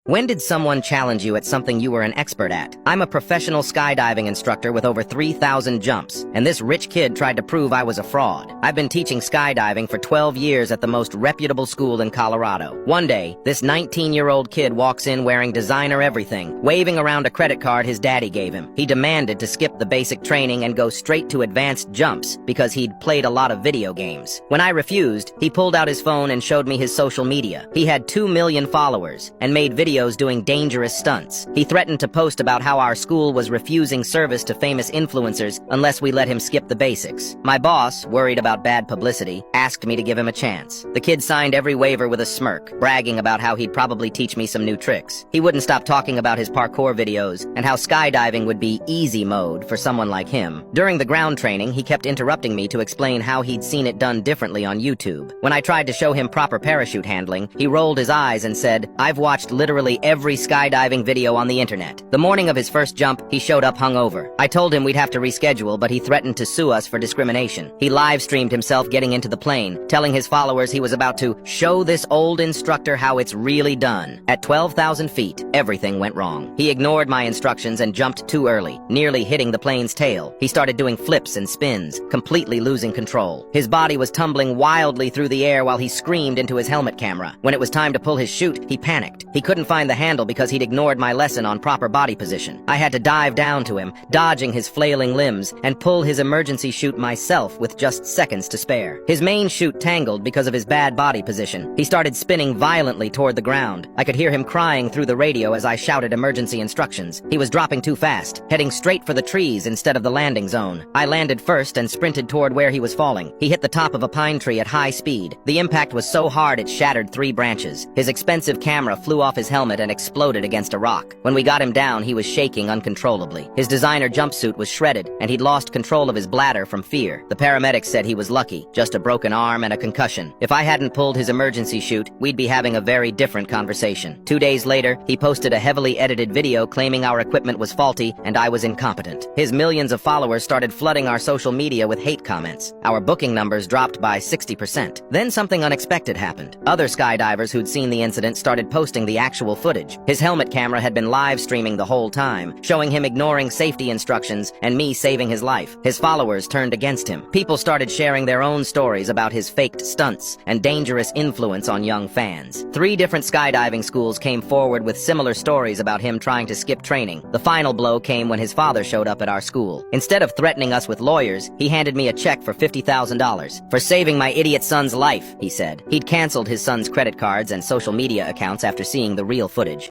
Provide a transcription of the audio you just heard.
When did someone challenge you at something you were an expert at? I'm a professional skydiving instructor with over 3,000 jumps, and this rich kid tried to prove I was a fraud. I've been teaching skydiving for 12 years at the most reputable school in Colorado. One day, this 19-year-old kid walks in wearing designer everything, waving around a credit card his daddy gave him. He demanded to skip the basic training and go straight to advanced jumps because he'd played a lot of video games. When I refused, he pulled out his phone and showed me his social media. He had 2 million followers and made videos doing dangerous stunts. He threatened to post about how our school was refusing service to famous influencers unless we let him skip the basics. My boss, worried about bad publicity, asked me to give him a chance. The kid signed every waiver with a smirk, bragging about how he'd probably teach me some new tricks. He wouldn't stop talking about his parkour videos and how skydiving would be easy mode for someone like him. During the ground training, he kept interrupting me to explain how he'd seen it done differently on YouTube. When I tried to show him proper parachute handling, he rolled his eyes and said, "I've watched literally every skydiving video on the internet." The morning of his first jump, he showed up hungover. I told him we'd have to reschedule, but he threatened to sue us for discrimination. He live-streamed himself getting into the plane, telling his followers he was about to show this old instructor how it's really done. At 12,000 feet, everything went wrong. He ignored my instructions and jumped too early, nearly hitting the plane's tail. He started doing flips and spins, completely losing control. His body was tumbling wildly through the air while he screamed into his helmet camera. When it was time to pull his chute, he panicked. He couldn't find the handle because he'd ignored my lesson on proper body position. I had to dive down to him, dodging his flailing limbs, and pull his emergency chute myself with just seconds to spare. His main chute tangled because of his bad body position. He started spinning violently toward the ground. I could hear him crying through the radio as I shouted emergency instructions. He was dropping too fast, heading straight for the trees instead of the landing zone. I landed first and sprinted toward where he was falling. He hit the top of a pine tree at high speed. The impact was so hard it shattered 3 branches. His expensive camera flew off his helmet and exploded against a rock. When we got him down, he was shaking uncontrollably. His designer jumpsuit was shredded, and he'd lost control of his bladder from fear. The paramedics said he was lucky, just a broken arm and a concussion. If I hadn't pulled his emergency chute, we'd be having a very different conversation. 2 days later, he posted a heavily edited video claiming our equipment was faulty and I was incompetent. His millions of followers started flooding our social media with hate comments. Our booking numbers dropped by 60%. Then something unexpected happened. Other skydivers who'd seen the incident started posting the actual footage. His helmet camera had been live streaming the whole time, showing him ignoring safety instructions and me saving his life. His followers turned against him. People started sharing their own stories about his faked stunts and dangerous influence on young fans. 3 different skydiving schools came forward with similar stories about him trying to skip training. The final blow came when his father showed up at our school. Instead of threatening us with lawyers, he handed me a check for $50,000. "For saving my idiot son's life," he said. He'd canceled his son's credit cards and social media accounts after seeing the real footage.